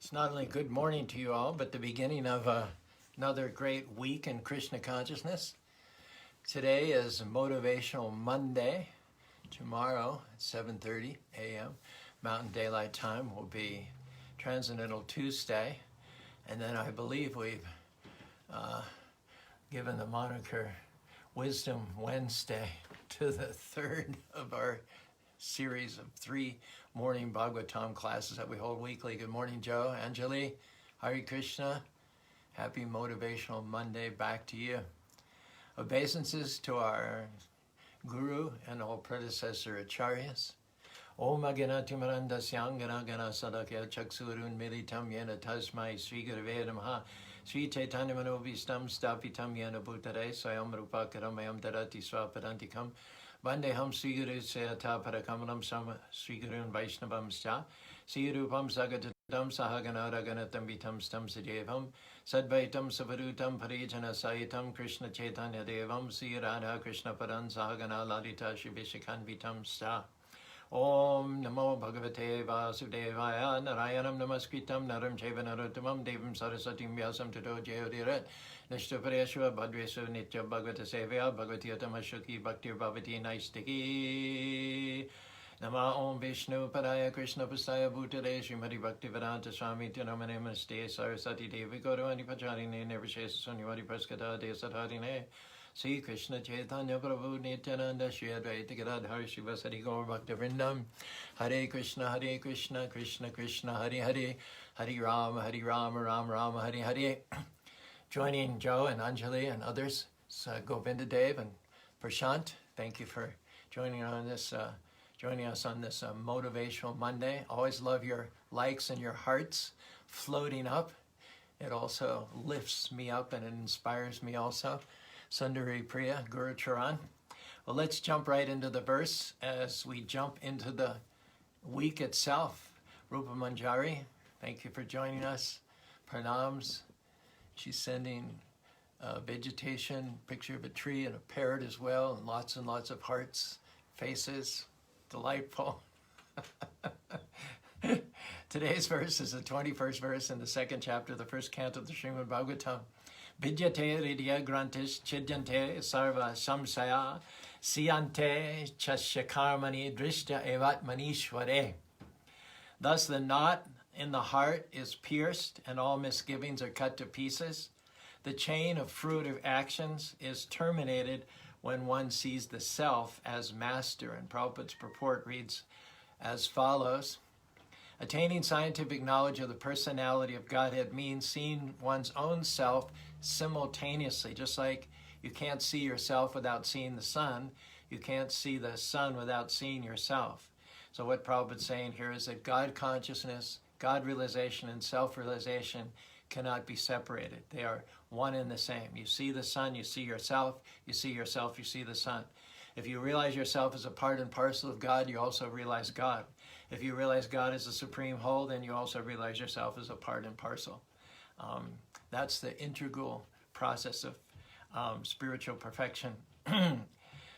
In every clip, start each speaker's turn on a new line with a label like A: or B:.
A: It's not only good morning to you all, but the beginning of another great week in Krishna consciousness. Today is Motivational Monday. Tomorrow at 7:30 a.m. Mountain Daylight Time will be Transcendental Tuesday. And then I believe we've given the moniker Wisdom Wednesday to the third of our series of 3 morning Bhagavatam classes that we hold weekly. Good morning, Joe, Anjali, Hare Krishna. Happy Motivational Monday back to you. Obeisances to our Guru and all predecessor Acharyas. Om Agana Timaranda Syangana Gana Sadakya Chaksurun Militam Yena Tasmai Sri Gurave Namaha Sri Chaitanya Manobhistam Stapitam Yena Bhutare Swayam Rupa Karamayam Darati Swapadantikam Vandeham Sri Guru Sayata Parakamalam Sama Sri Gurun Vaishnavam Scha Sri Rupam Sagatatam Sahagana Raganatam Vitam Stam Sajevam Sadvaitam Savarutam Parijana Sayitam Krishna Chaitanya Devam Sri Radha Krishna Padan Sahagana Lalita Shivishikhan Vitam Scha Om Namo Bhagavate Vasudevaya Narayanam Namaskritam Naram Chaiva Narottamam Devam Sarasatim Vyasam Tato Jayodirat Nishtapareshwa Bhadvesu Nitya Bhagavata Sevaya Bhagavati Atamashuki Bhaktir Bhavati Naistiki Nama Om Vishnu Padaya Krishna Pastaya Bhutare Srimati Bhaktivedanta Swami Tinamane Namaste Sarasati Devi Guru Anipacharine Nirvishesa Sunyavadi Praskata Desatarine Sri Krishna Chaitanya Prabhu Nityananda Shri Advaita Gadadhar Shiva Sari Gaur Bhakta Vrindam Hare Krishna Krishna Krishna Hare Hare Hare Rama Rama Rama Hare Hare. Joining Joe and Anjali and others, Govinda Dev and Prashant, thank you for joining us on this Motivational Monday. Always love your likes and your hearts floating up. It also lifts me up and it inspires me also. Sundari Priya, Guru Charan. Well, let's jump right into the verse as we jump into the week itself. Rupa Manjari, thank you for joining us. Pranams. She's sending vegetation, picture of a tree and a parrot as well, and lots of hearts, faces. Delightful. Today's verse is the 21st verse in the 2nd chapter of the 1st canto of the Srimad Bhagavatam. Vidyate hridya grantis chidyante sarva samsaya siyante chasyakarmani drishya evat manishvare. Thus the knot in the heart is pierced and all misgivings are cut to pieces. The chain of fruitive actions is terminated when one sees the self as master. And Prabhupada's purport reads as follows. Attaining scientific knowledge of the personality of Godhead means seeing one's own self simultaneously. Just like you can't see yourself without seeing the sun, you can't see the sun without seeing yourself. So what Prabhupada's saying here is that God consciousness, God realization, and self-realization cannot be separated. They are one and the same. You see the sun, you see yourself, you see yourself, you see the sun. If you realize yourself as a part and parcel of God, you also realize God. If you realize God as the supreme whole, then you also realize yourself as a part and parcel. That's the integral process of spiritual perfection.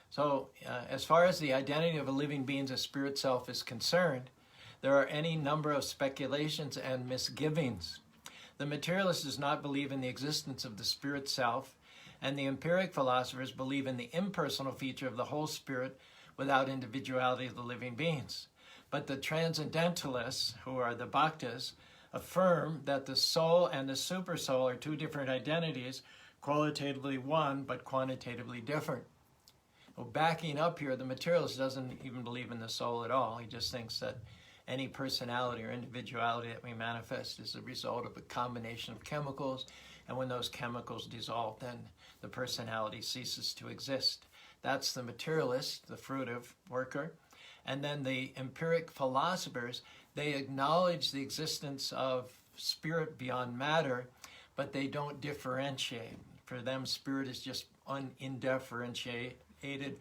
A: So as far as the identity of a living being's spirit self is concerned, there are any number of speculations and misgivings. The materialist does not believe in the existence of the spirit self, and the empiric philosophers believe in the impersonal feature of the whole spirit without individuality of the living beings. But the transcendentalists, who are the bhaktas, affirm that the soul and the supersoul are 2 different identities, qualitatively one, but quantitatively different. Well, backing up here, the materialist doesn't even believe in the soul at all. He just thinks that any personality or individuality that we manifest is a result of a combination of chemicals, and when those chemicals dissolve, then the personality ceases to exist. That's the materialist, the fruitive worker. And then the empiric philosophers, they acknowledge the existence of spirit beyond matter, but they don't differentiate. For them, spirit is just an undifferentiated,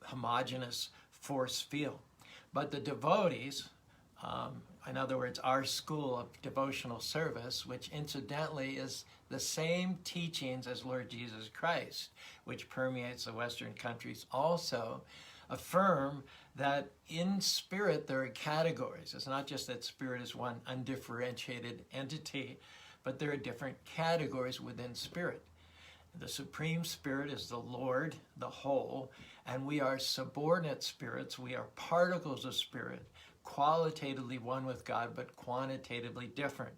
A: homogeneous force field. But the devotees, in other words, our school of devotional service, which incidentally is the same teachings as Lord Jesus Christ, which permeates the Western countries also, affirm that in spirit there are categories. It's not just that spirit is one undifferentiated entity, but there are different categories within spirit. The Supreme Spirit is the Lord, the whole, and we are subordinate spirits. We are particles of spirit, qualitatively one with God, but quantitatively different.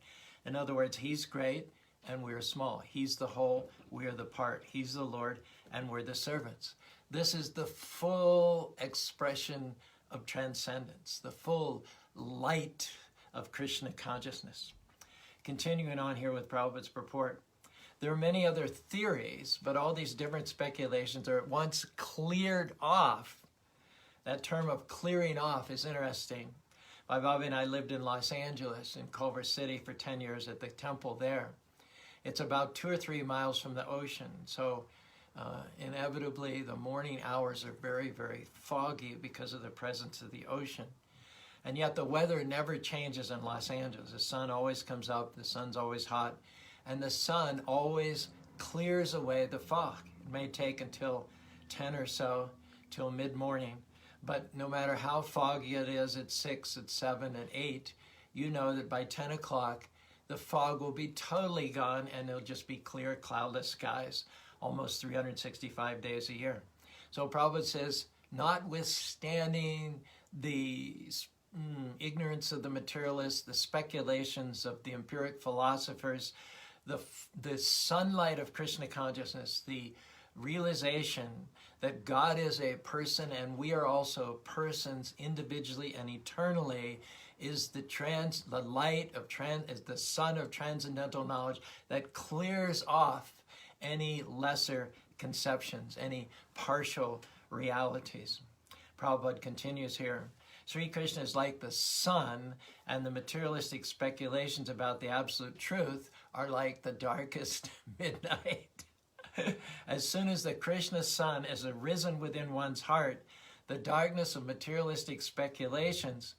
A: In other words, He's great and we're small. He's the whole, we're the part. He's the Lord and we're the servants. This is the full expression of transcendence, the full light of Krishna consciousness. Continuing on here with Prabhupada's purport, there are many other theories, but all these different speculations are at once cleared off. That term of clearing off is interesting. My Bobby and I lived in Los Angeles, in Culver City, for 10 years at the temple there. It's about 2 or 3 miles from the ocean, so inevitably the morning hours are very, very foggy because of the presence of the ocean. And yet the weather never changes in Los Angeles. The sun always comes up, the sun's always hot, and the sun always clears away the fog. It may take until 10 or so, till mid-morning, but no matter how foggy it is at 6, at 7, at 8, you know that by 10 o'clock, the fog will be totally gone and it'll just be clear, cloudless skies, almost 365 days a year. So Prabhupada says, notwithstanding the ignorance of the materialists, the speculations of the empiric philosophers, the sunlight of Krishna consciousness, the realization that God is a person and we are also persons individually and eternally, is the light of is the sun of transcendental knowledge that clears off any lesser conceptions, any partial realities. Prabhupada continues here. Sri Krishna is like the sun, and the materialistic speculations about the absolute truth are like the darkest midnight. As soon as the Krishna sun is arisen within one's heart, the darkness of materialistic speculations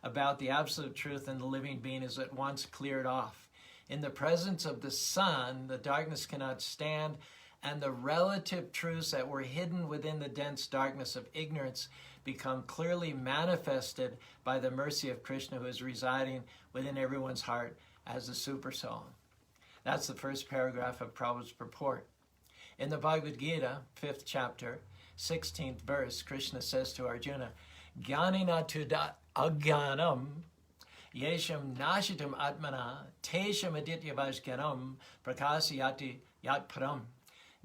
A: about the absolute truth and the living being is at once cleared off. In the presence of the sun, the darkness cannot stand, and the relative truths that were hidden within the dense darkness of ignorance become clearly manifested by the mercy of Krishna, who is residing within everyone's heart as the Supersoul. That's the first paragraph of Prabhupada's purport. In the Bhagavad Gita, 5th chapter, 16th verse, Krishna says to Arjuna, Jnanina tuda agyanam yesham nashitam atmana tesham adityavajganam prakasyati yat param.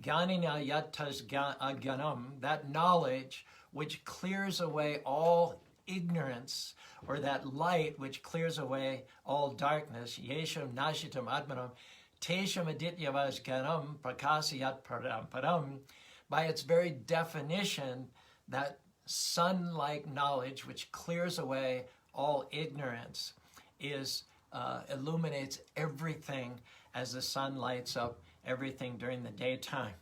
A: Jnanina yatas agyanam, that knowledge which clears away all ignorance, or that light which clears away all darkness, yesham nashitam atmanam, tesham adityavajganam prakasyat param. By its very definition, that sun-like knowledge which clears away all ignorance illuminates everything as the sun lights up everything during the daytime.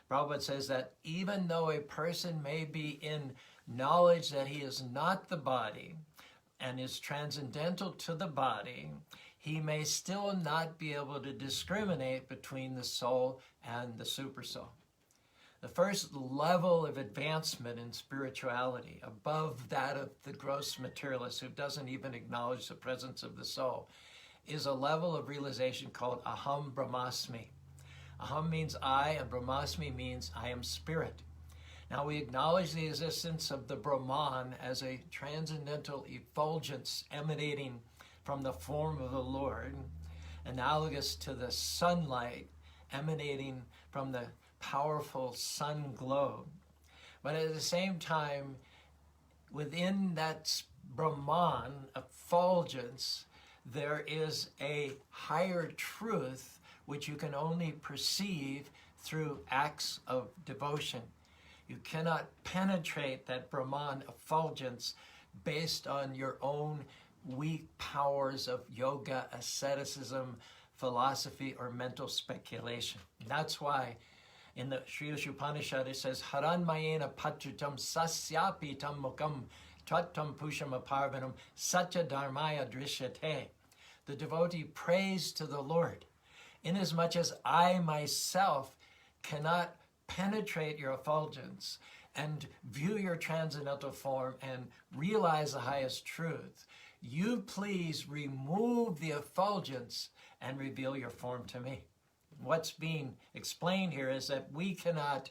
A: Prabhupada says that even though a person may be in knowledge that he is not the body and is transcendental to the body, he may still not be able to discriminate between the soul and the supersoul. The first level of advancement in spirituality, above that of the gross materialist who doesn't even acknowledge the presence of the soul, is a level of realization called Aham Brahmasmi. Aham means I, and Brahmasmi means I am spirit. Now we acknowledge the existence of the Brahman as a transcendental effulgence emanating from the form of the Lord, analogous to the sunlight emanating from the powerful sun glow. But at the same time, within that Brahman effulgence, there is a higher truth which you can only perceive through acts of devotion. You cannot penetrate that Brahman effulgence based on your own weak powers of yoga, asceticism, philosophy, or mental speculation. That's why in the Sri Upanishad it says, Haranmayena patritam sasyapitam mukam tvattam pusham aparvanam satya dharmaya drishyate. The devotee prays to the Lord, inasmuch as I myself cannot penetrate your effulgence, and view your transcendental form and realize the highest truth, you please remove the effulgence and reveal your form to me. What's being explained here is that we cannot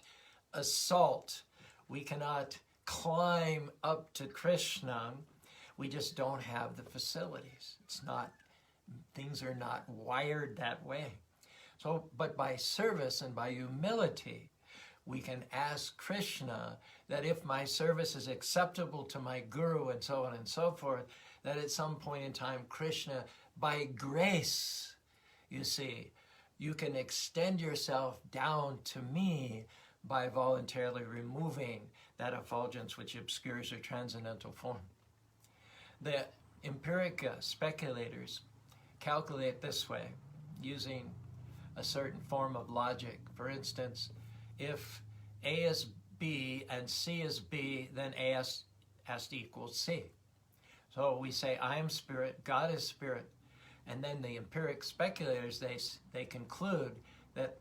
A: assault, we cannot climb up to Krishna. We just don't have the facilities. It's not, things are not wired that way. So, but by service and by humility, we can ask Krishna that if my service is acceptable to my guru and so on and so forth, that at some point in time, Krishna, by grace, you see, you can extend yourself down to me by voluntarily removing that effulgence which obscures your transcendental form. The empiric speculators calculate this way, using a certain form of logic. For instance, if A is B and C is B, then A has to equal C. So we say, I am spirit, God is spirit. And then the empiric speculators, they conclude that,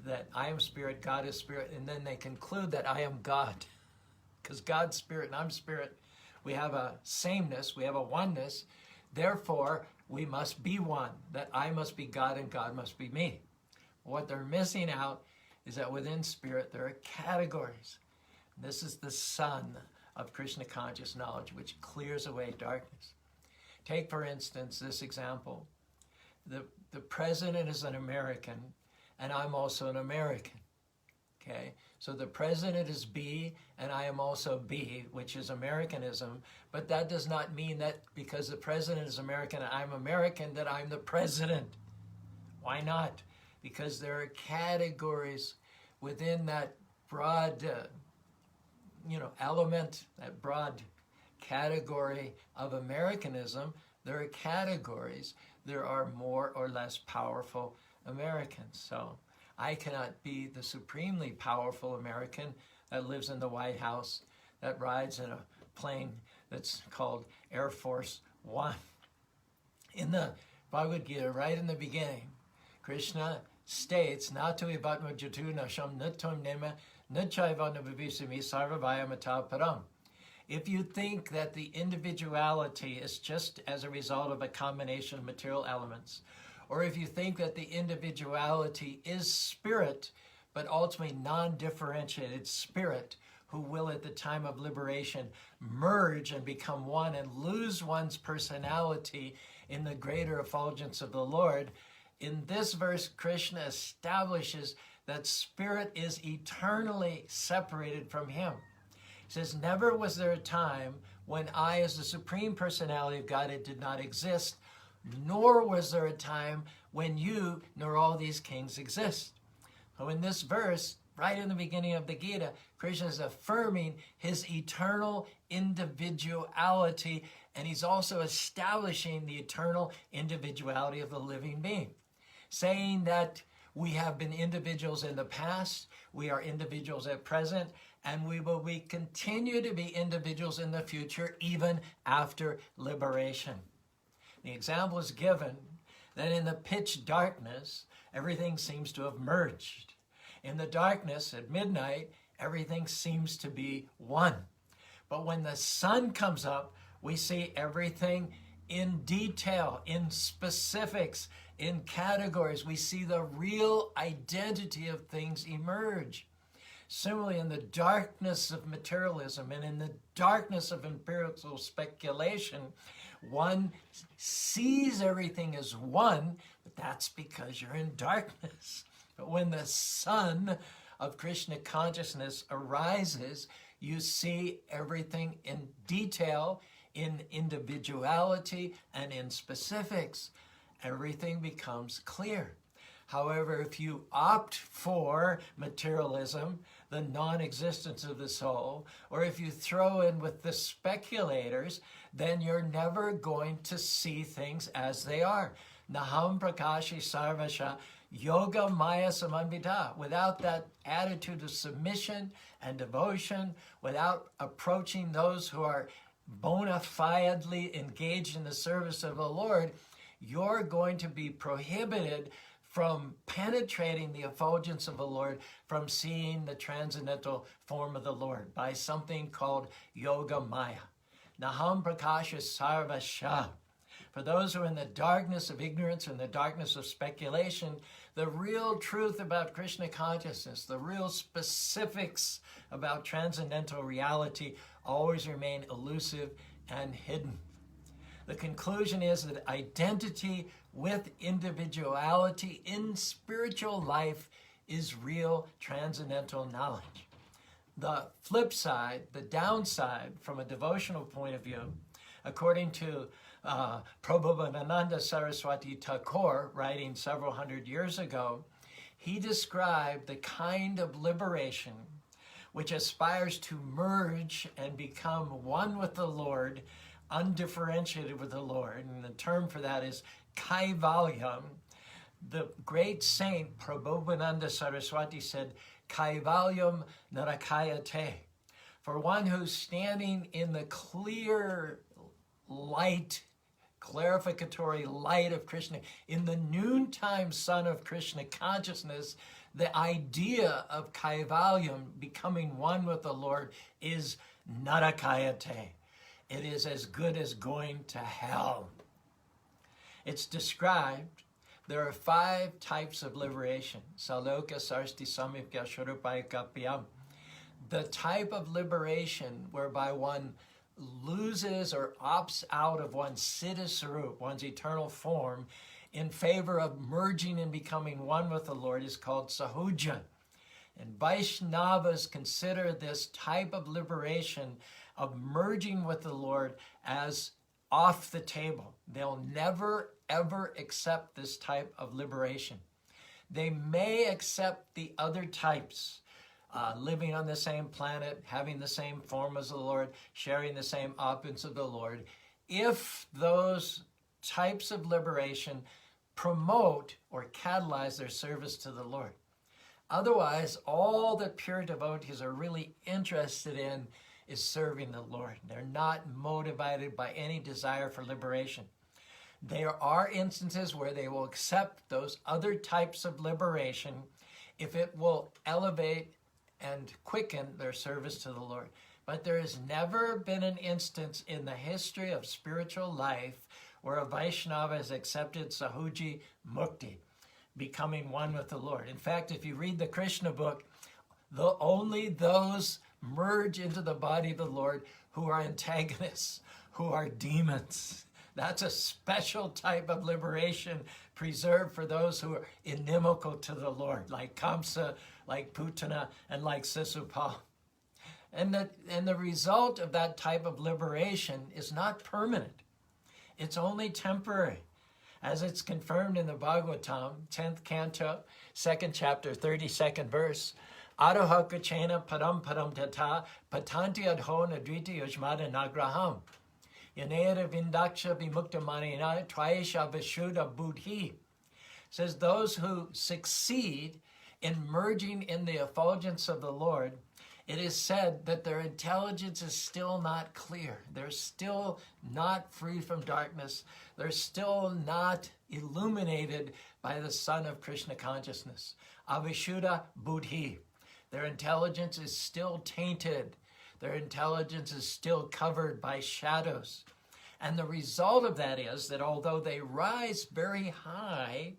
A: that I am spirit, God is spirit, and then they conclude that I am God. Because God's spirit and I'm spirit, we have a sameness, we have a oneness. Therefore, we must be one, that I must be God and God must be me. What they're missing out is that within spirit there are categories. This is the sun of Krishna conscious knowledge, which clears away darkness. Take, for instance, this example. The president is an American, and I'm also an American. Okay? So the president is B, and I am also B, which is Americanism. But that does not mean that because the president is American and I'm American, that I'm the president. Why not? Because there are categories within that broad, element, that broad category of Americanism. There are categories. There are more or less powerful Americans. So I cannot be the supremely powerful American that lives in the White House, that rides in a plane that's called Air Force One. In the Bhagavad Gita, right in the beginning, Krishna states, Natu ivatma jatu nasham nittam nema nichayvana vivisimi sarvabhayamata param. If you think that the individuality is just as a result of a combination of material elements, or if you think that the individuality is spirit, but ultimately non-differentiated spirit, who will at the time of liberation merge and become one and lose one's personality in the greater effulgence of the Lord, in this verse, Krishna establishes that spirit is eternally separated from him. He says, never was there a time when I, as the Supreme Personality of Godhead, did not exist, nor was there a time when you nor all these kings exist. So in this verse, right in the beginning of the Gita, Krishna is affirming his eternal individuality, and he's also establishing the eternal individuality of the living being, saying that we have been individuals in the past, we are individuals at present, and we will continue to be individuals in the future, even after liberation. The example is given that in the pitch darkness, everything seems to have merged. In the darkness at midnight, everything seems to be one. But when the sun comes up, we see everything in detail, in specifics, in categories. We see the real identity of things emerge. Similarly, in the darkness of materialism and in the darkness of empirical speculation, one sees everything as one, but that's because you're in darkness. But when the sun of Krishna consciousness arises, you see everything in detail, in individuality, and in specifics. Everything becomes clear. However, if you opt for materialism, the non-existence of the soul, or if you throw in with the speculators, then you're never going to see things as they are. Naham prakashi sarvasha yoga maya samanvita. Without that attitude of submission and devotion, without approaching those who are bona fidely engaged in the service of the Lord, you're going to be prohibited from penetrating the effulgence of the Lord, from seeing the transcendental form of the Lord by something called Yoga Maya. Naham Prakasha Sarvasha. For those who are in the darkness of ignorance and the darkness of speculation, the real truth about Krishna consciousness, the real specifics about transcendental reality always remain elusive and hidden. The conclusion is that identity with individuality in spiritual life is real transcendental knowledge. The flip side, the downside from a devotional point of view, according to Prabhupada Saraswati Thakur, writing several hundred years ago, he described the kind of liberation which aspires to merge and become one with the Lord, undifferentiated with the Lord. And the term for that is Kaivalyam. The great saint Prabhupada Saraswati said, Kaivalyam narakayate. For one who's standing in the clear light, clarificatory light of Krishna, in the noontime sun of Krishna consciousness, the idea of Kaivalyam, becoming one with the Lord, is narakayate. It is as good as going to hell. It's described, there are 5 types of liberation. Saloka, Sarsti, Samipya, Shurupai, Kapyam. The type of liberation whereby one loses or opts out of one's siddha sarup, one's eternal form, in favor of merging and becoming one with the Lord is called sahuja. And Vaishnavas consider this type of liberation of merging with the Lord as off the table. They'll never, ever accept this type of liberation. They may accept the other types, living on the same planet, having the same form as the Lord, sharing the same opulence of the Lord, if those types of liberation promote or catalyze their service to the Lord. Otherwise, all that pure devotees are really interested in is serving the Lord. They're not motivated by any desire for liberation. There are instances where they will accept those other types of liberation if it will elevate and quicken their service to the Lord. But there has never been an instance in the history of spiritual life where a Vaishnava has accepted Sahuji Mukti, becoming one with the Lord. In fact, if you read the Krishna book, only those merge into the body of the Lord who are antagonists, who are demons. That's a special type of liberation preserved for those who are inimical to the Lord, like Kamsa, like Putana, and like Sisupal. And the result of that type of liberation is not permanent. It's only temporary. As it's confirmed in the Bhagavatam, 10th canto, 2nd chapter, 32nd verse, Aroha Kuchena Param Param Tata Patanti Adho Nadriti Yajmada Nagraham. Yanera Vindaksha Vimukta Manina Traisha Vishuddha Buddhi. Says those who succeed in merging in the effulgence of the Lord, it is said that their intelligence is still not clear. They're still not free from darkness. They're still not illuminated by the sun of Krishna consciousness. Avishuddha Buddhi. Their intelligence is still tainted. Their intelligence is still covered by shadows. And the result of that is that although they rise very high,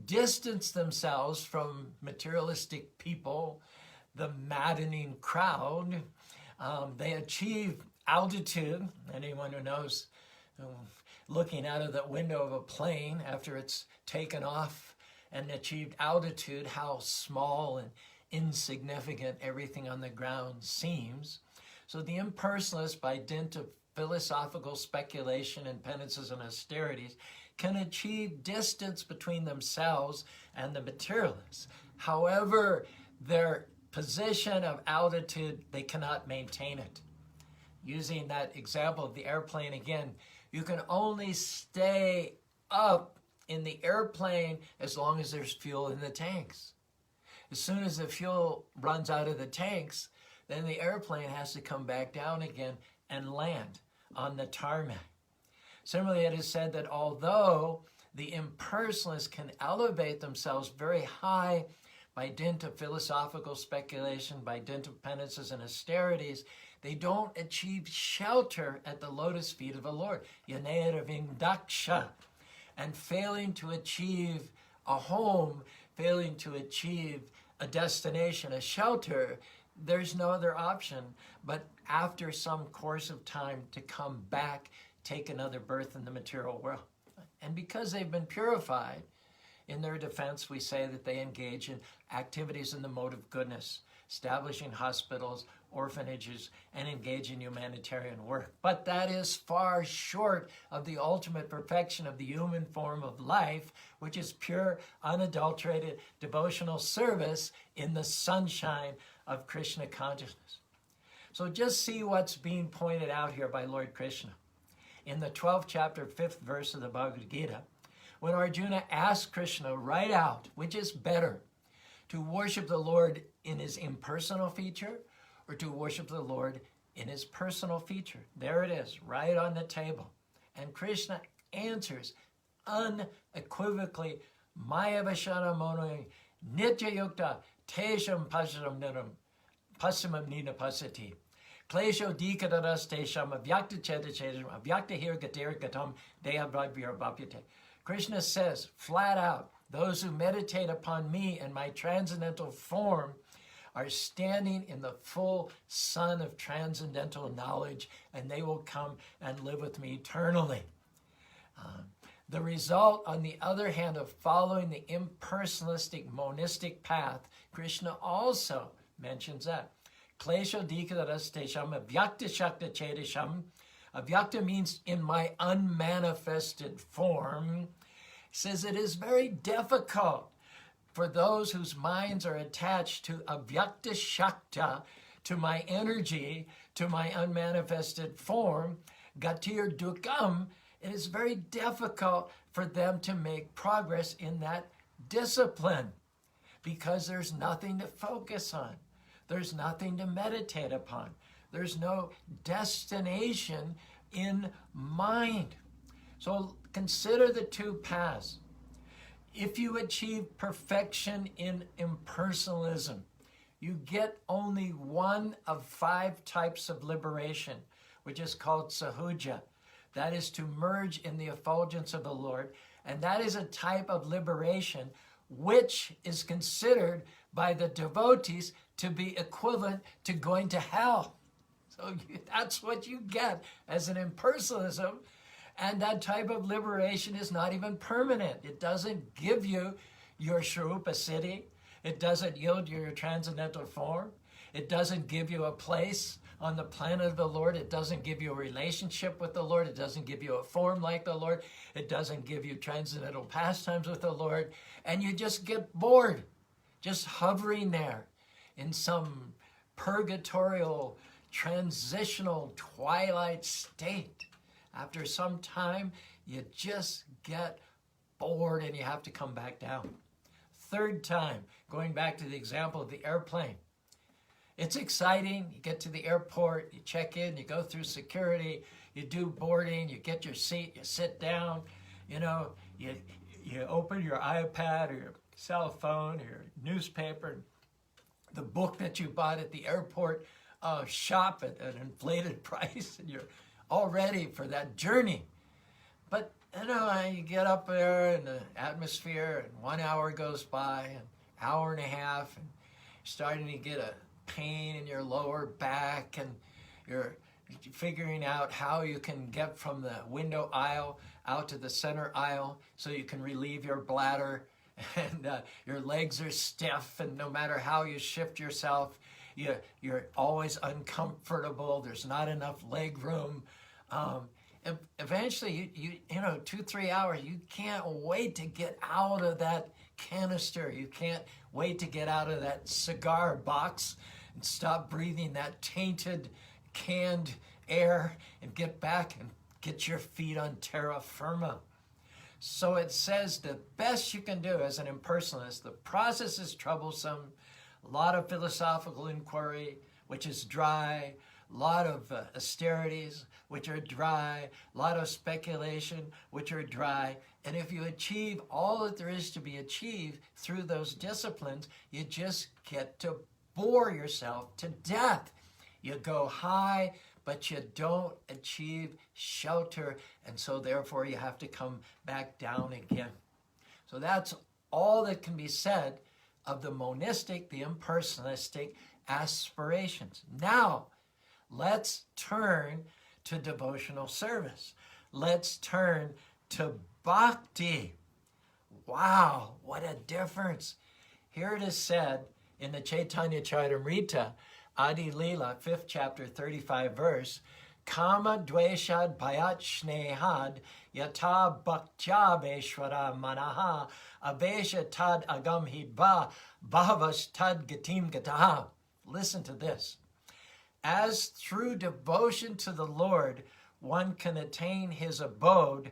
A: distance themselves from materialistic people, the maddening crowd, they achieve altitude. Anyone who knows, looking out of the window of a plane after it's taken off and achieved altitude, how small and insignificant everything on the ground seems. So the impersonalists, by dint of philosophical speculation and penances and austerities, can achieve distance between themselves and the materialists. However, their position of altitude, they cannot maintain it. Using that example of the airplane again, you can only stay up in the airplane as long as there's fuel in the tanks. As soon as the fuel runs out of the tanks, then the airplane has to come back down again and land on the tarmac. Similarly, it is said that although the impersonalists can elevate themselves very high by dint of philosophical speculation, by dint of penances and austerities. They don't achieve shelter at the lotus feet of the Lord. Yanera Vingdaksha. And failing to achieve a home, failing to achieve a destination, a shelter, there's no other option but after some course of time to come back, take another birth in the material world. And because they've been purified, in their defense, we say that they engage in activities in the mode of goodness, establishing hospitals, orphanages, and engage in humanitarian work. But that is far short of the ultimate perfection of the human form of life, which is pure, unadulterated, devotional service in the sunshine of Krishna consciousness. So just see what's being pointed out here by Lord Krishna. In the 12th chapter, 5th verse of the Bhagavad Gita, when Arjuna asked Krishna right out, which is better, to worship the Lord in his impersonal feature or to worship the Lord in his personal feature? There it is, right on the table. And Krishna answers unequivocally, Maya Vashana Mono Nitya Yukta Tesham Pasamam Nina Pasati. Klesho Dikadaras Tesham Avyakta Chedachedam Avyakta Hir Gatir Gatam Dehabhadvyar Bapyate. Krishna says flat out, those who meditate upon me and my transcendental form are standing in the full sun of transcendental knowledge, and they will come and live with me eternally. The result, on the other hand, of following the impersonalistic monistic path, Krishna also mentions that. Klesha dikadaras tesham avyakta shakta chedisham. Avyakta means in my unmanifested form. Says it is very difficult for those whose minds are attached to avyakta shakta, to my energy, to my unmanifested form, gatir dukam. It is very difficult for them to make progress in that discipline because there's nothing to focus on. There's nothing to meditate upon. There's no destination in mind. So consider the two paths. If you achieve perfection in impersonalism, you get only one of 5 types of liberation, which is called sahuja. That is to merge in the effulgence of the Lord. And that is a type of liberation which is considered by the devotees to be equivalent to going to hell. So that's what you get as an impersonalism. And that type of liberation is not even permanent. It doesn't give you your Shrupa city. It doesn't yield you your transcendental form. It doesn't give you a place on the planet of the Lord. It doesn't give you a relationship with the Lord. It doesn't give you a form like the Lord. It doesn't give you transcendental pastimes with the Lord. And you just get bored, just hovering there in some purgatorial, transitional twilight state. After some time, you just get bored and you have to come back down. Third time, going back to the example of the airplane. It's exciting. You get to the airport, you check in, you go through security, you do boarding, you get your seat, you sit down, you open your iPad or your cell phone or your newspaper, the book that you bought at the airport, shop at an inflated price, and you're all ready for that journey. But you get up there in the atmosphere and 1 hour goes by, an hour and a half, and you're starting to get a pain in your lower back, and you're figuring out how you can get from the window aisle out to the center aisle so you can relieve your bladder, and your legs are stiff, and no matter how you shift yourself, you're always uncomfortable. There's not enough leg room. Eventually, you 2-3 hours, you can't wait to get out of that canister. You can't wait to get out of that cigar box and stop breathing that tainted, canned air and get back and get your feet on terra firma. So it says the best you can do as an impersonalist, the process is troublesome, a lot of philosophical inquiry, which is dry, a lot of austerities, which are dry, a lot of speculation, which are dry, And if you achieve all that there is to be achieved through those disciplines, you just get to bore yourself to death. You go high, but you don't achieve shelter, and so therefore you have to come back down again. So that's all that can be said of the monistic, the impersonalistic aspirations. Now, let's turn to devotional service. Let's turn to bhakti. Wow, what a difference. Here it is said in the Chaitanya Charitamrita, Adi Lila, 5th chapter, 35 verse, Kama dveshad bhayat shnehad yata bhaktya veshwara manaha avesha tad agam hidva bhavas tad gatim gataha. Listen to this. As through devotion to the Lord, one can attain his abode,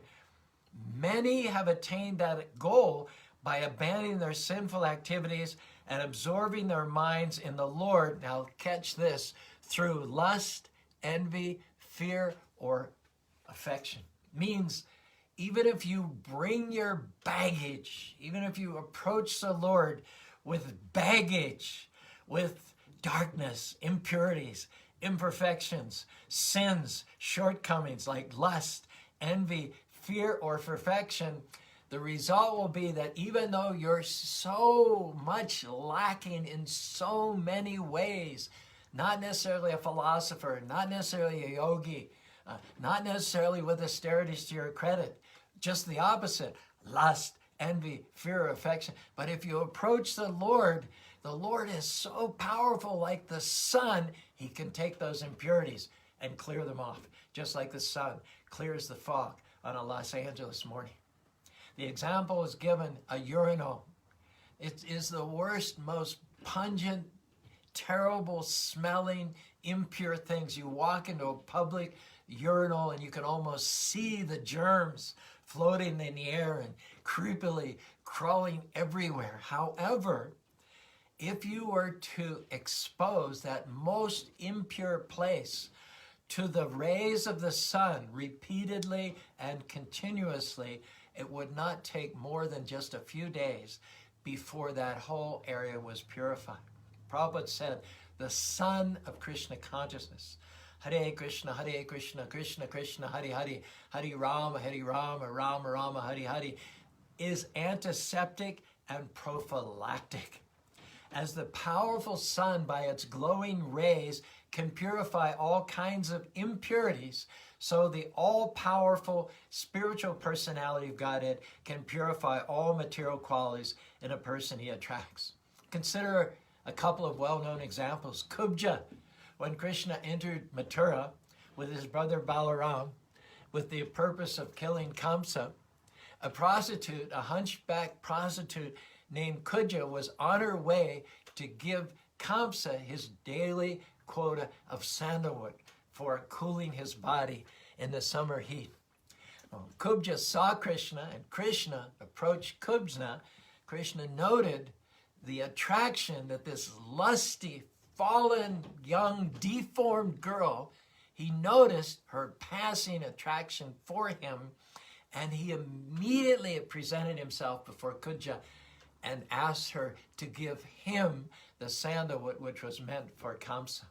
A: many have attained that goal by abandoning their sinful activities and absorbing their minds in the Lord. Now catch this, through lust, envy, fear, or affection. Means even if you bring your baggage, even if you approach the Lord with baggage, with darkness, impurities, imperfections, sins, shortcomings like lust, envy, fear, or perfection, the result will be that even though you're so much lacking in so many ways, not necessarily a philosopher, not necessarily a yogi, not necessarily with austerities to your credit, just the opposite, lust, envy, fear, affection. But if you approach the Lord is so powerful, like the sun, he can take those impurities and clear them off, just like the sun clears the fog on a Los Angeles morning. The example is given, a urinal. It is the worst, most pungent, terrible smelling, impure things. You walk into a public urinal and you can almost see the germs floating in the air and creepily crawling everywhere. However, if you were to expose that most impure place to the rays of the sun repeatedly and continuously, it would not take more than just a few days before that whole area was purified. Prabhupada said, the sun of Krishna consciousness, Hare Krishna, Krishna Krishna, Hare Hare, Hare Rama, Rama Rama, Hare Hare, is antiseptic and prophylactic. As the powerful sun by its glowing rays can purify all kinds of impurities, so the all-powerful spiritual personality of Godhead can purify all material qualities in a person he attracts. Consider a couple of well-known examples. Kuja, when Krishna entered Mathura with his brother Balaram with the purpose of killing Kamsa, a prostitute, a hunchback prostitute named Kuja, was on her way to give Kamsa his daily quota of sandalwood for cooling his body in the summer heat. Kubja saw Krishna, and Krishna approached Kubja. Krishna noted the attraction that this lusty, fallen, young, deformed girl, he noticed her passing attraction for him, and he immediately presented himself before Kuja and asked her to give him the sandalwood which was meant for Kamsa.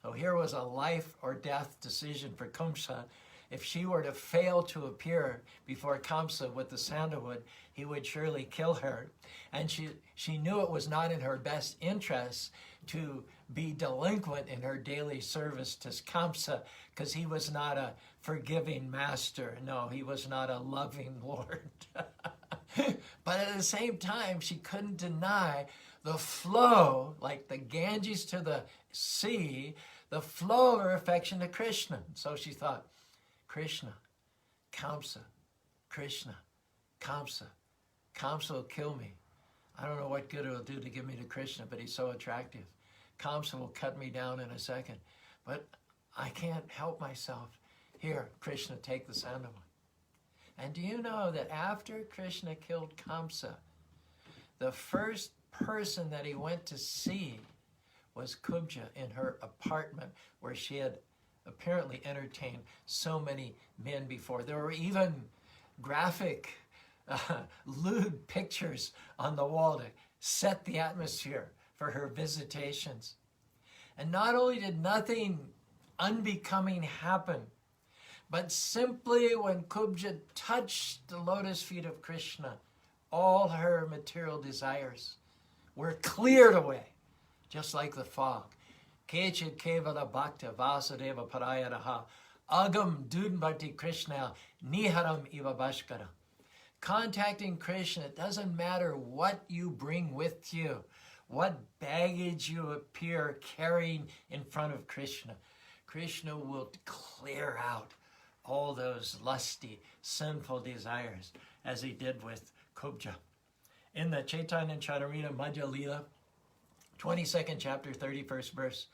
A: So here was a life or death decision for Kamsa. If she were to fail to appear before Kamsa with the sandalwood, he would surely kill her. And she knew it was not in her best interest to be delinquent in her daily service to Kamsa, because he was not a forgiving master. No, he was not a loving Lord. But at the same time, she couldn't deny the flow, like the Ganges to the sea, the flow of her affection to Krishna. So she thought, Krishna, Kamsa, Krishna, Kamsa. Kamsa will kill me. I don't know what good it will do to give me to Krishna, but he's so attractive. Kamsa will cut me down in a second. But I can't help myself. Here, Krishna, take the sandalwood. And do you know that after Krishna killed Kamsa, the first person that he went to see was Kuja in her apartment, where she had apparently entertained so many men before. There were even graphic lewd pictures on the wall to set the atmosphere for her visitations. And not only did nothing unbecoming happen, but simply when Kuja touched the lotus feet of Krishna, all her material desires were cleared away, just like the fog. Kechid kevala bhakta vasudeva parayaraha agam dudbhati Krishna niharam iva bhaskara. Contacting Krishna, it doesn't matter what you bring with you, what baggage you appear carrying in front of Krishna. Krishna will clear out all those lusty, sinful desires, as he did with Kuja. In the Chaitanya Charitamrita Madhya Leela, 22nd chapter, 31st verse,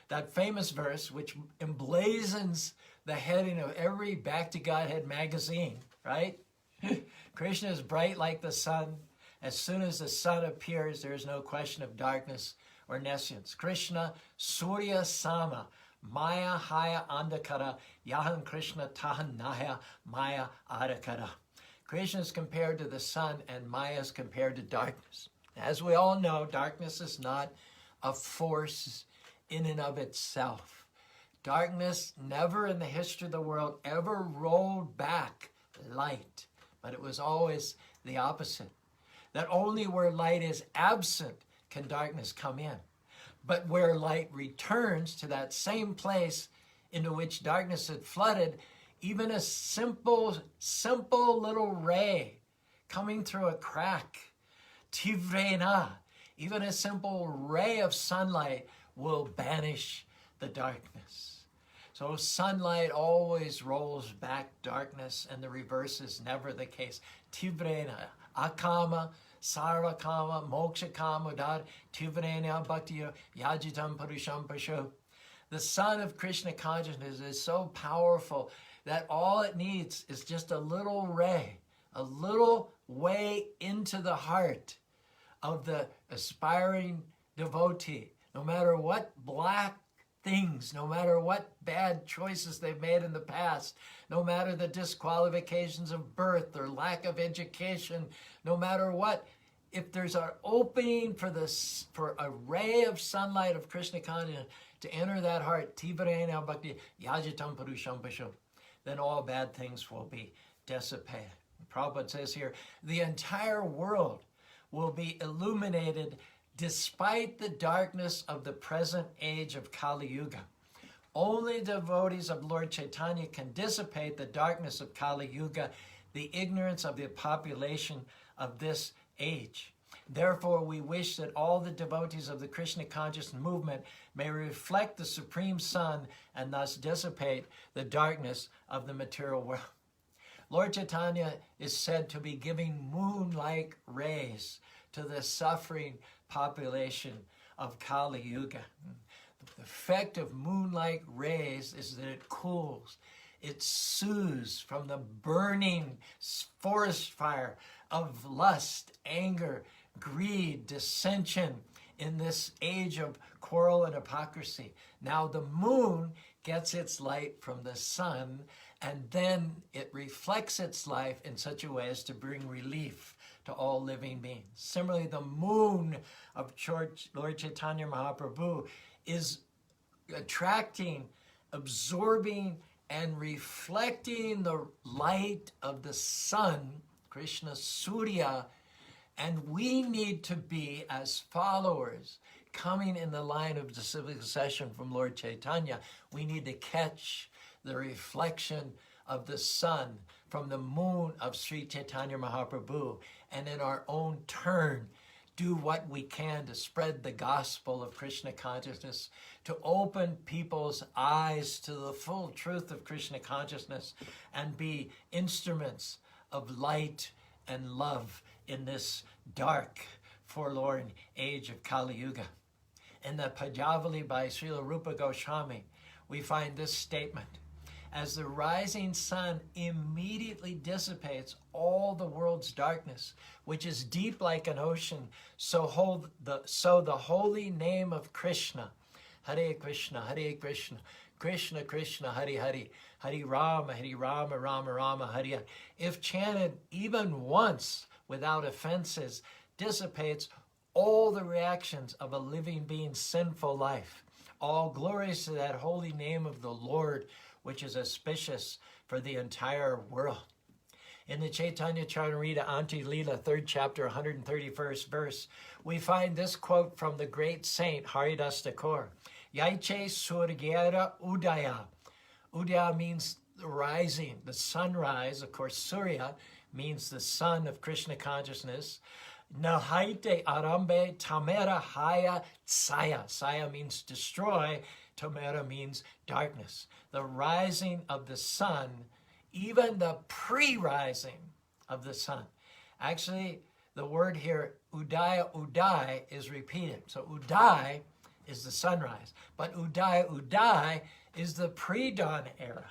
A: that famous verse which emblazons the heading of every Back to Godhead magazine, right? Krishna is bright like the sun. As soon as the sun appears, there is no question of darkness or nescience. Krishna, Surya Sama, Maya Haya Andakara, Yahan Krishna Tahan Naya Maya Adakara. Krishna is compared to the sun and Maya is compared to darkness. As we all know, darkness is not a force in and of itself. Darkness never in the history of the world ever rolled back light, but it was always the opposite. That only where light is absent can darkness come in. But where light returns to that same place into which darkness had flooded, even a simple little ray coming through a crack, tivrena, even a simple ray of sunlight will banish the darkness. So sunlight always rolls back darkness, and the reverse is never the case. Tivrena, akama, sarvakama, mokshakama, dad, tivrena, bhakti, yajitam, parusham, pashu. The sun of Krishna consciousness is so powerful that all it needs is just a little ray, a little way into the heart of the aspiring devotee. No matter what black things, no matter what bad choices they've made in the past, no matter the disqualifications of birth or lack of education, no matter what, if there's an opening for a ray of sunlight of Krishna consciousness to enter that heart, tivarena bhakti yajitam parusham pasham, then all bad things will be dissipated. Prabhupada says here, the entire world will be illuminated despite the darkness of the present age of Kali Yuga. Only devotees of Lord Chaitanya can dissipate the darkness of Kali Yuga, the ignorance of the population of this age. Therefore, we wish that all the devotees of the Krishna conscious movement may reflect the Supreme Sun and thus dissipate the darkness of the material world. Lord Chaitanya is said to be giving moon-like rays to the suffering population of Kali Yuga. The effect of moon-like rays is that it cools, it soothes from the burning forest fire of lust, anger, greed, dissension in this age of quarrel and hypocrisy. Now the moon gets its light from the sun, and then it reflects its life in such a way as to bring relief to all living beings. Similarly, the moon of Lord Chaitanya Mahaprabhu is attracting, absorbing, and reflecting the light of the sun, Krishna Surya, and we need to be, as followers, coming in the line of disciplic succession from Lord Chaitanya, we need to catch the reflection of the sun from the moon of Sri Chaitanya Mahaprabhu, and in our own turn, do what we can to spread the gospel of Krishna consciousness, to open people's eyes to the full truth of Krishna consciousness, and be instruments of light and love in this dark, forlorn age of Kali Yuga. In the Pajavali by Srila Rupa Goswami, we find this statement: as the rising sun immediately dissipates all the world's darkness, which is deep like an ocean, so the holy name of Krishna, Hare Krishna, Krishna, Krishna, Hari Hari, Hari Rama, Rama Rama, Hari Hari, if chanted even once without offenses, dissipates all the reactions of a living being's sinful life. All glories to that holy name of the Lord, which is auspicious for the entire world. In the Chaitanya Charitamrita Anti Leela, 3rd chapter, 131st verse, we find this quote from the great saint Haridas Thakur. Yaiche Surgyara Udaya. Udaya means the rising, the sunrise. Of course, Surya means the sun of Krishna consciousness. Nahaite Arambe Tamera Haya Saya. Saya means destroy. Tamera means darkness. The rising of the sun, even the pre-rising of the sun. Actually, the word here, Udaya, Uday, is repeated. So Uday is the sunrise, but Uday, Uday is the pre-dawn era.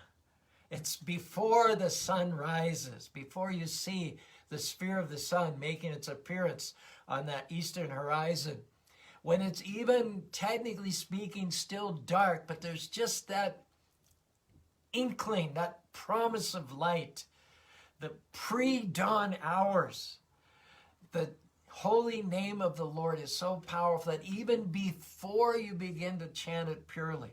A: It's before the sun rises, before you see the sphere of the sun making its appearance on that eastern horizon. When it's even, technically speaking, still dark, but there's just that inkling, that promise of light, the pre-dawn hours. The holy name of the Lord is so powerful that even before you begin to chant it purely,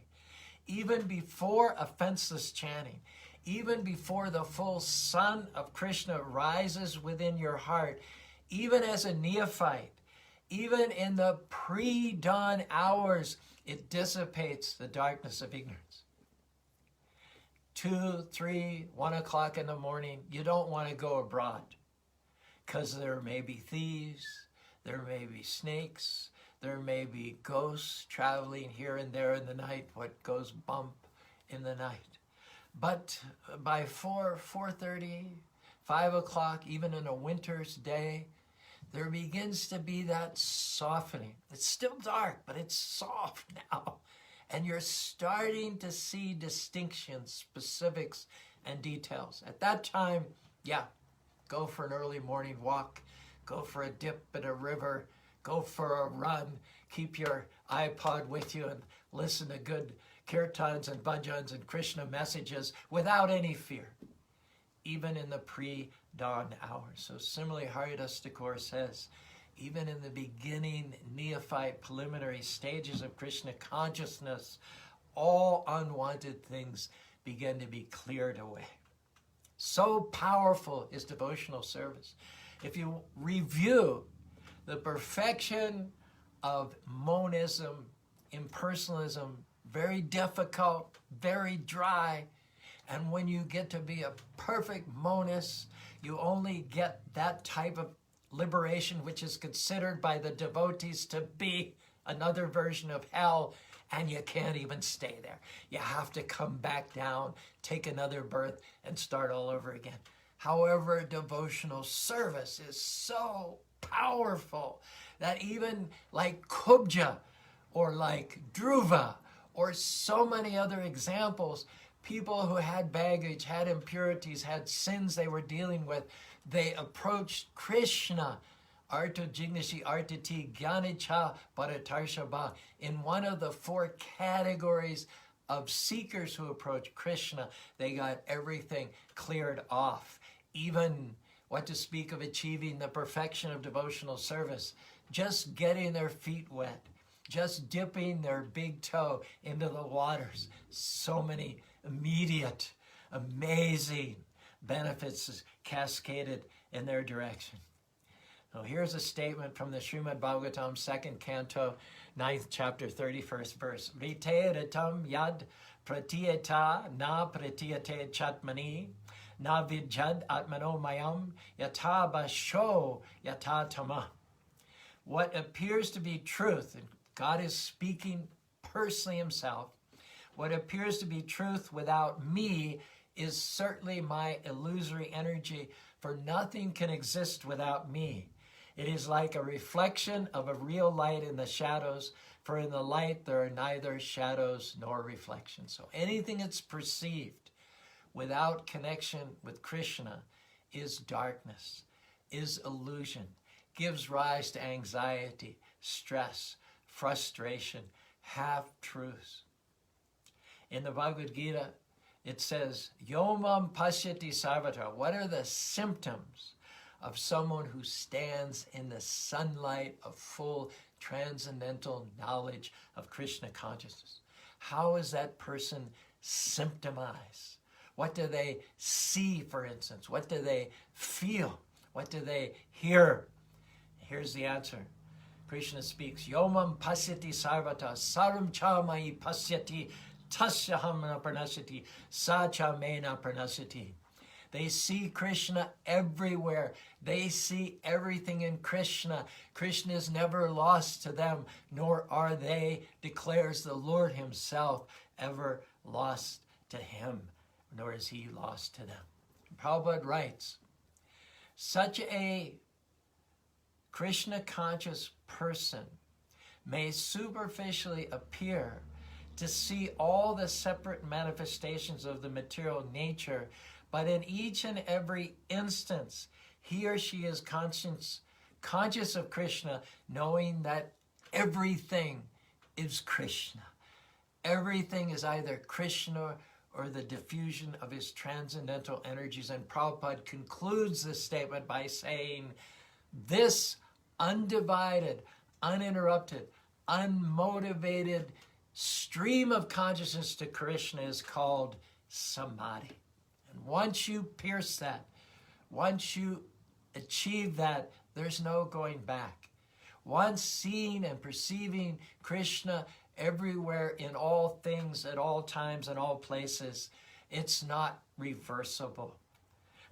A: even before offenseless chanting, even before the full sun of Krishna rises within your heart, even as a neophyte, even in the pre-dawn hours, it dissipates the darkness of ignorance. 2, 3, 1 o'clock in the morning, you don't want to go abroad because there may be thieves, there may be snakes, there may be ghosts traveling here and there in the night, what goes bump in the night. But by 4:30, 5 o'clock, even in a winter's day, there begins to be that softening. It's still dark, but it's soft now. And you're starting to see distinctions, specifics, and details. At that time, yeah, go for an early morning walk, go for a dip in a river, go for a run, keep your iPod with you and listen to good kirtans and bhajans and Krishna messages without any fear, even in the pre-dawn hours. So similarly, Haridas Thakur says, even in the beginning, neophyte, preliminary stages of Krishna consciousness, all unwanted things begin to be cleared away. So powerful is devotional service. If you review the perfection of monism, impersonalism, very difficult, very dry, and when you get to be a perfect monist, you only get that type of liberation, which is considered by the devotees to be another version of hell, and you can't even stay there. You have to come back down, take another birth, and start all over again. However, devotional service is so powerful that even like Kuja or like Dhruva or so many other examples, people who had baggage, had impurities, had sins they were dealing with, they approached Krishna, Arto Jignashi Artati Gyanicha Bharatarshaba, in one of the 4 categories of seekers who approach Krishna. They got everything cleared off. Even what to speak of achieving the perfection of devotional service, just getting their feet wet, just dipping their big toe into the waters. So many immediate, amazing benefits cascaded in their direction. So here's a statement from the Srimad Bhagavatam, 2nd canto, 9th chapter, 31st verse. Viteratam yad pratiyata na pratiyate chatmani na vijad atmano mayam yata basho yata tama. What appears to be truth, and God is speaking personally himself, what appears to be truth without me is certainly my illusory energy, for nothing can exist without me. It is like a reflection of a real light in the shadows, for in the light there are neither shadows nor reflections. So anything that's perceived without connection with Krishna is darkness, is illusion, gives rise to anxiety, stress, frustration, half-truths. In the Bhagavad Gita, it says, Yomam pasyati sarvatra. What are the symptoms of someone who stands in the sunlight of full transcendental knowledge of Krishna consciousness? How is that person symptomized? What do they see, for instance? What do they feel? What do they hear? Here's the answer. Krishna speaks, Yomam pasyati sarvata saram cha mai pasyati tasyaham na pranasati sa cha me na pranasati. They see Krishna everywhere. They see everything in Krishna. Krishna is never lost to them, nor are they, declares the Lord himself, ever lost to him, nor is he lost to them. Prabhupada writes, such a Krishna conscious person may superficially appear to see all the separate manifestations of the material nature, but in each and every instance, he or she is conscious of Krishna, knowing that everything is Krishna. Everything is either Krishna or the diffusion of his transcendental energies. And Prabhupada concludes this statement by saying, this undivided, uninterrupted, unmotivated stream of consciousness to Krishna is called samadhi. And once you pierce that, once you achieve that, there's no going back. Once seeing and perceiving Krishna everywhere, in all things, at all times, and all places, it's not reversible.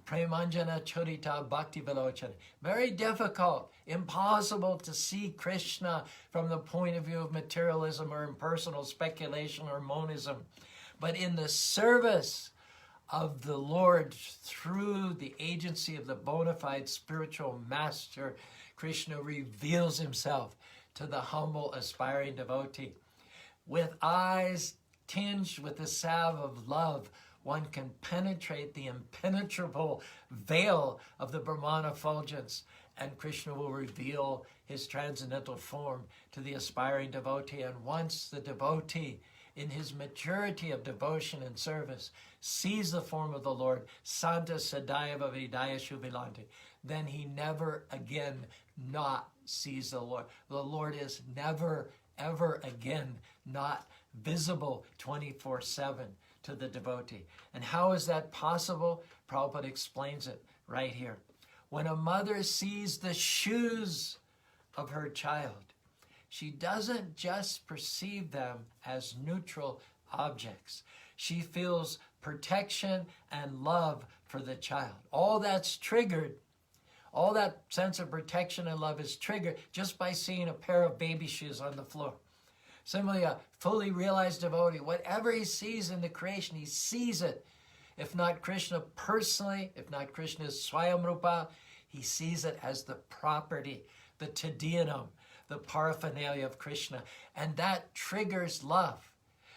A: Premanjana Chorita Bhakti Vilochana. Very difficult, impossible to see Krishna from the point of view of materialism or impersonal speculation or monism. But in the service of the Lord, through the agency of the bona fide spiritual master, Krishna reveals himself to the humble, aspiring devotee. With eyes tinged with the salve of love, one can penetrate the impenetrable veil of the Brahman effulgence, and Krishna will reveal his transcendental form to the aspiring devotee. And once the devotee, in his maturity of devotion and service, sees the form of the Lord, Santa Sadaiva Vidaya Shubhilanti, then he never again not sees the Lord. The Lord is never, ever again not visible 24/7 to the devotee. And how is that possible? Prabhupada explains it right here. When a mother sees the shoes of her child, she doesn't just perceive them as neutral objects. She feels protection and love for the child. All that's triggered, all that sense of protection and love is triggered just by seeing a pair of baby shoes on the floor. Similarly, a fully realized devotee, whatever he sees in the creation, he sees it. If not Krishna personally, if not Krishna's Swayamrupa, he sees it as the property, the tadyanam, the paraphernalia of Krishna. And that triggers love.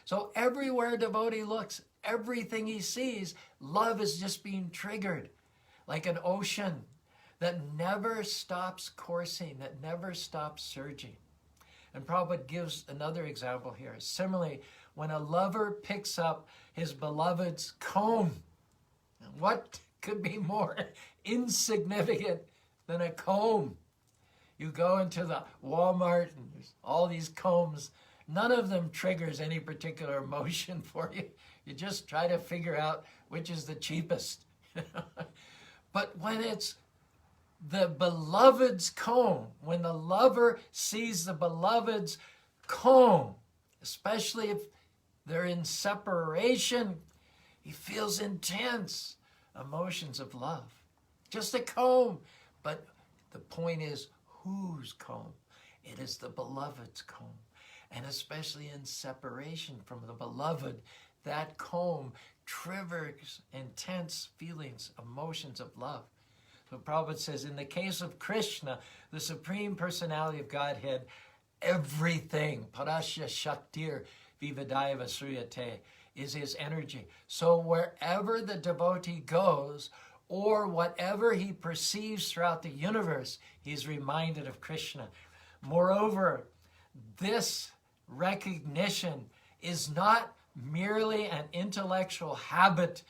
A: So everywhere a devotee looks, everything he sees, love is just being triggered. Like an ocean that never stops coursing, that never stops surging. And Prabhupada gives another example here. Similarly, when a lover picks up his beloved's comb, what could be more insignificant than a comb? You go into the Walmart and there's all these combs. None of them triggers any particular emotion for you. You just try to figure out which is the cheapest. But when it's the beloved's comb, when the lover sees the beloved's comb, especially if they're in separation, he feels intense emotions of love. Just a comb. But the point is, whose comb? It is the beloved's comb. And especially in separation from the beloved, that comb triggers intense feelings, emotions of love. So Prabhupada says, in the case of Krishna, the Supreme Personality of Godhead, everything, Parasya Shaktir Vivadaiva Sriyate, is his energy. So wherever the devotee goes, or whatever he perceives throughout the universe, he's reminded of Krishna. Moreover, this recognition is not merely an intellectual habit,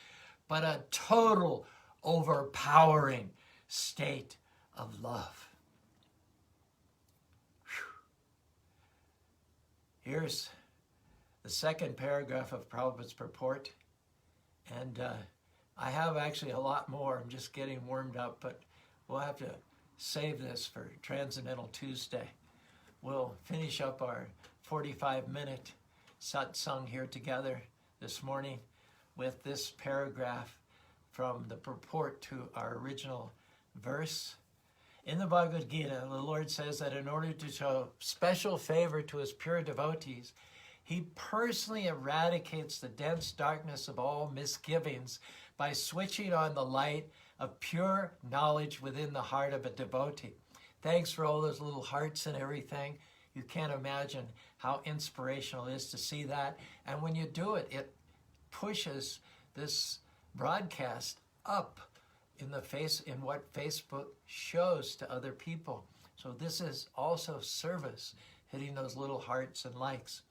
A: but a total overpowering state of love. Whew. Here's the second paragraph of Prabhupada's purport. And I have actually a lot more. I'm just getting warmed up, but we'll have to save this for Transcendental Tuesday. We'll finish up our 45-minute satsang here together this morning with this paragraph from the purport to our original verse. In the Bhagavad Gita, the Lord says that in order to show special favor to his pure devotees, he personally eradicates the dense darkness of all misgivings by switching on the light of pure knowledge within the heart of a devotee. Thanks for all those little hearts and everything. You can't imagine how inspirational it is to see that. And when you do it, it pushes this broadcast up in what Facebook shows to other people. So this is also service, hitting those little hearts and likes.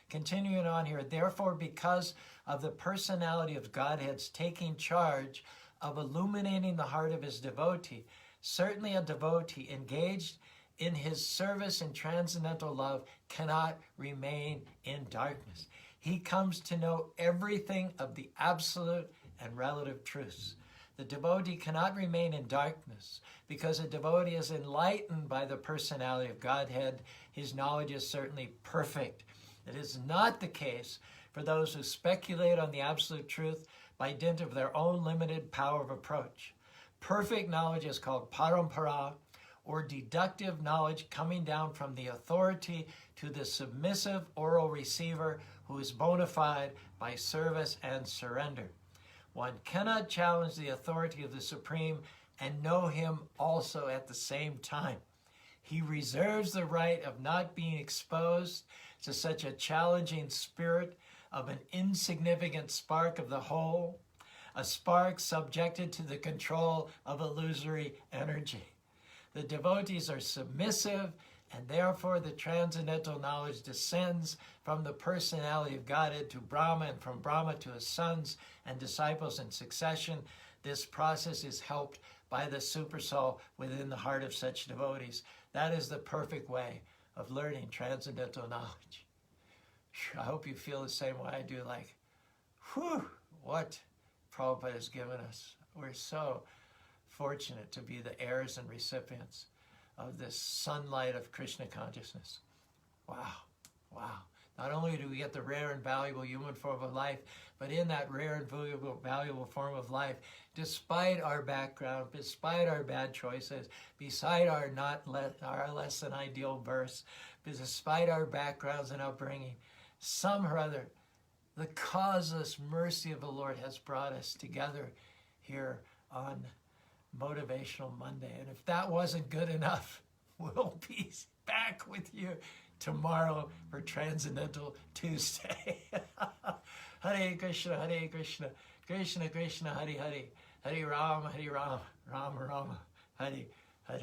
A: Continuing on here, therefore, because of the personality of Godhead's taking charge of illuminating the heart of his devotee, certainly a devotee engaged in his service in transcendental love cannot remain in darkness. He comes to know everything of the absolute and relative truths. The devotee cannot remain in darkness because a devotee is enlightened by the personality of Godhead. His knowledge is certainly perfect. It is not the case for those who speculate on the absolute truth by dint of their own limited power of approach. Perfect knowledge is called parampara, or deductive knowledge coming down from the authority to the submissive oral receiver who is bona fide by service and surrender. One cannot challenge the authority of the Supreme and know him also at the same time. He reserves the right of not being exposed to such a challenging spirit of an insignificant spark of the whole, a spark subjected to the control of illusory energy. The devotees are submissive, and therefore the transcendental knowledge descends from the personality of Godhead to Brahma, and from Brahma to his sons and disciples in succession. This process is helped by the supersoul within the heart of such devotees. That is the perfect way of learning transcendental knowledge. I hope you feel the same way I do, like, whew, what Prabhupada has given us. We're so fortunate to be the heirs and recipients of this sunlight of Krishna consciousness. Wow, wow. Not only do we get the rare and valuable human form of life, but in that rare and valuable form of life, despite our background, despite our bad choices, beside our less than ideal births, despite our backgrounds and upbringing, somehow or other, the causeless mercy of the Lord has brought us together here on Motivational Monday. And if that wasn't good enough, we'll be back with you tomorrow for Transcendental Tuesday. Hare Krishna, Krishna Krishna, Hare Hare, Hare Rama, Rama Rama, Hare Hare.